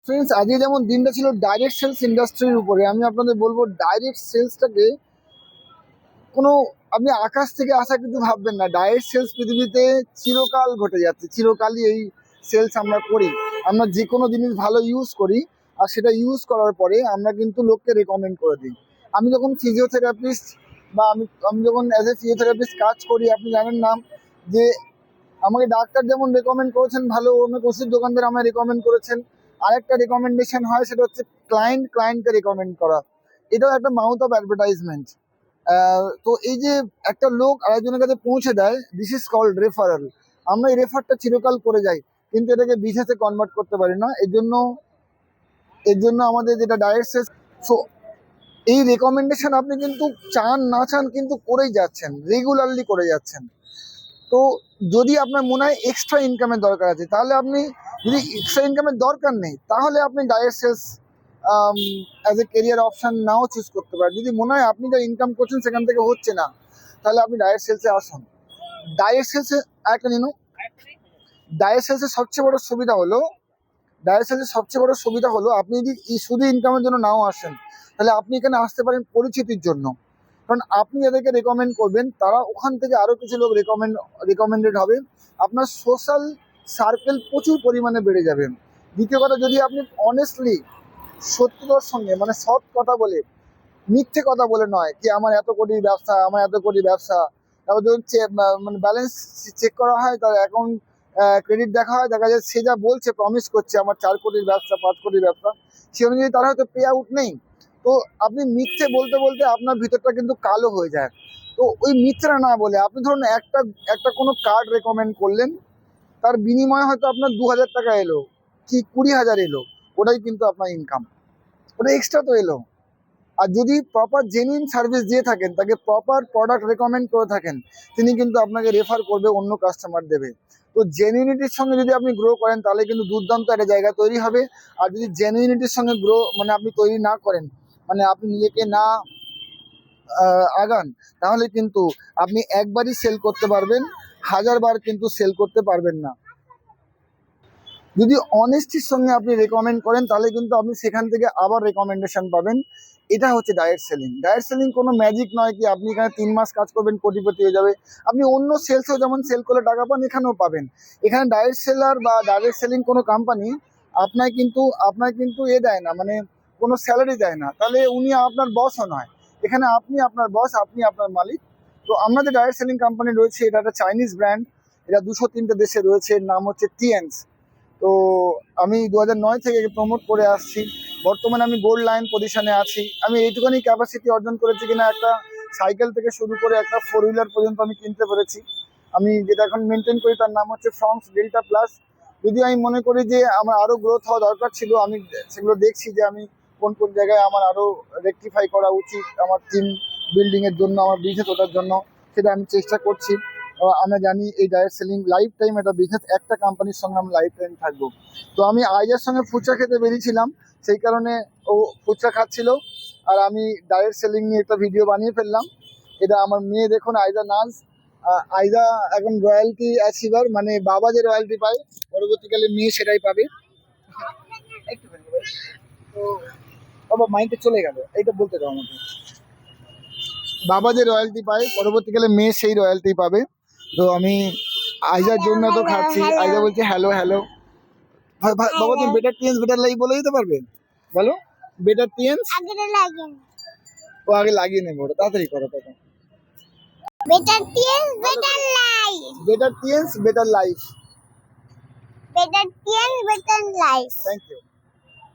Friends, আজকে যেমন দিনটা ছিল ডাইরেক্ট সেলস ইন্ডাস্ট্রির উপরে, আমি আপনাদের বলবো ডাইরেক্ট সেলসটাকে কোনো আপনি আকাশ থেকে আসা কিছু ভাববেন না। ডাইরেক্ট সেলস পৃথিবীতে চিরকাল ঘটে যাচ্ছে, চিরকালই এই সেলস আমরা করি। আমরা যে কোনো জিনিস ভালো ইউজ করি, আর সেটা ইউজ করার পরে আমরা কিন্তু লোককে রেকমেন্ড করে দিই। আমি যখন ফিজিওথেরাপিস্ট বা আমি আমি যখন অ্যাজ এ ফিজিওথেরাপিস্ট কাজ করি, আপনি জানেন না যে আমাকে ডাক্তার যেমন রেকমেন্ড করেছেন, ভালো অনেক ওষুধ দোকানদার আমায় রেকমেন্ড করেছেন। আরেকটা রেকমেন্ডেশন হয়, সেটা হচ্ছে ক্লায়েন্টকে রেকমেন্ড করা। এটাও একটা মাউথ অফ অ্যাডভার্টাইজমেন্ট। তো এই যে একটা লোক আরেকজনের কাছে পৌঁছে দেয়, দিস ইজ কল্ড রেফারেল। আমরা এই রেফারটা চিরকাল করে যাই, কিন্তু এটাকে বিজনেসে কনভার্ট করতে পারি না। এর জন্য আমাদের যেটা ডাইরেক্ট সেলস, সো এই রেকমেন্ডেশন আপনি কিন্তু চান না চান কিন্তু করেই যাচ্ছেন, রেগুলারলি করে যাচ্ছেন। তো যদি আপনার মনে হয় এক্সট্রা ইনকামের দরকার আছে, তাহলে আপনি, যদি এক্সট্রা ইনকামের দরকার নেই, তাহলে আপনি direct sales as a career option now choose করতে পারেন। যদি মনে হয় আপনি যা ইনকাম করছেন সেখান থেকে হচ্ছে না, তাহলে আপনি ডাইরেক্ট সেলসে আসুন। ডাইরেক্ট সেলসে একটা নিন। ডাইরেক্ট সেলসের সবচেয়ে বড় সুবিধা হলো আপনি যদি শুধু ইনকামের জন্য নাও আসেন, তাহলে আপনি এখানে আসতে পারেন পরিচিতির জন্য। কারণ আপনি যাদেরকে রেকমেন্ড করবেন, তারা ওখান থেকে আরও কিছু লোক রেকমেন্ডেড হবে। আপনার সোশ্যাল সার্কেল প্রচুর পরিমাণে বেড়ে যাবে। দ্বিতীয় কথা, যদি আপনি অনেস্টলি সত্যতার সঙ্গে, মানে সৎ কথা বলে, মিথ্যে কথা বলে নয় কি আমার এত কোটি ব্যবসা, তারপর ধরুন মানে ব্যালেন্স চেক করা হয়, তার অ্যাকাউন্ট ক্রেডিট দেখা হয়, দেখা যায় সে যা বলছে, প্রমিস করছে আমার 4 কোটির ব্যবসা, 5 কোটির ব্যবসা, সে অনুযায়ী তার হয়তো পে আউট নেই। তো আপনি মিথ্যে বলতে বলতে আপনার ভিতরটা কিন্তু কালো হয়ে যায়। তো ওই মিথ্যেটা না বলে, আপনি ধরুন একটা কোনো কার্ড রেকমেন্ড করলেন, তার বিনিময়ে হয়তো আপনার 2,000 টাকা এলো কি 20,000 এলো, ওটাই কিন্তু আপনার ইনকাম, ওটা এক্সট্রা তো এলো। আর যদি প্রপার জেনুইন সার্ভিস দিয়ে থাকেন, তাকে প্রপার প্রোডাক্ট রেকমেন্ড করে থাকেন, তিনি কিন্তু আপনাকে রেফার করবে, অন্য কাস্টমার দেবে। তো জেনুইনিটির সঙ্গে যদি আপনি গ্রো করেন, তাহলে কিন্তু দুর্দান্ত একটা জায়গা তৈরি হবে। আর যদি জেনুইনিটির সঙ্গে মানে আপনি তৈরি না করেন, মানে আপনি নিজেকে না আগান, তাহলে কিন্তু আপনি একবারই সেল করতে পারবেন, 1000 বার কিন্তু সেল করতে পারবেন না। যদি অনেস্টির সঙ্গে আপনি রেকমেন্ড করেন, তাহলে কিন্তু আপনি সেখান থেকে আবার রেকমেন্ডেশন পাবেন। এটা হচ্ছে ডাইরেক্ট সেলিং কোনো ম্যাজিক নয় কি আপনি এখানে 3 মাস কাজ করবেন কোটিপতি হয়ে যাবে। আপনি অন্য সেলসেও যেমন সেল করলে টাকা পান, এখানেও পাবেন। এখানে ডাইরেক্ট সেলার বা ডাইরেক্ট সেলিং কোনো কোম্পানি আপনার কিন্তু দেয় না, মানে কোনো স্যালারি দেয় না, তাহলে উনি আপনার বসও নয়। এখানে আপনি আপনার বস, আপনি আপনার মালিক। তো আমরা যে ডাইরেক্ট সেলিং কোম্পানি রয়েছে, এটা একটা চাইনিজ ব্র্যান্ড। এটা 203টে দেশে রয়েছে। এর নাম হচ্ছে টিএনস। তো আমি 2009 থেকে প্রমোট করে আসছি। বর্তমানে আমি গোল্ড লাইন পজিশনে আছি। আমি এইটুখানি ক্যাপাসিটি অর্জন করেছি কিনা, একটা সাইকেল থেকে শুরু করে একটা 4 হুইলার পর্যন্ত আমি কিনতে পেরেছি। আমি যেটা এখন মেনটেন করি, তার নাম হচ্ছে ফ্রংস ডেল্টা প্লাস। যদি আমি মনে করি যে আমার আরও গ্রোথ হওয়া দরকার ছিল, আমি সেগুলো দেখছি যে আমি কোন কোন জায়গায় আমার আরও রেকটিফাই করা উচিত, আমার টিম বিল্ডিংয়ের জন্য, আমার বিজনেস ওঠার জন্য, সেটা আমি চেষ্টা করছি। আমরা জানি এই ডাইরেক্ট সেলিং লাইফ টাইম একটা বিজনেস, একটা কোম্পানির সঙ্গে আমরা লাইফ টাইম থাকবো। তো আমি আইজার সঙ্গে ফুচকা খেতে বেরিয়েছিলাম, সেই কারণে ও ফুচকা খাচ্ছিল, আর আমি ডাইরেক্ট সেলিং নিয়ে একটা ভিডিও বানিয়ে ফেললাম। এটা আমার মেয়ে, দেখুন, আইজা নাজ। আইজা এখন রয়্যালটি অ্যাচিভার, মানে বাবা যে রয়্যালটি পায়, পরবর্তীকালে মেয়ে সেটাই পাবে। তো বাবা মাইন্ডে চলে গেল, এইটা বলতে দাও আমাকে। বাবা যে রয়্যালটি পায়, পরবর্তীকালে মেয়ে সেই রয়্যালটি পাবে। তো আমি আইজার জন্য তো খাচ্ছি। আইজা বলছে হ্যালো হ্যালো। বাবা, তুমি বেটার টিএন্স বেটার লাইফ বলে দিতে পারবে? বলো, বেটার টিএন্স। ও আগে লাগিয়ে নেবো, ওটা তাড়াতাড়ি করো। তখন better Tiens better life, better Tiens better life. Better Tiens better life. Thank you.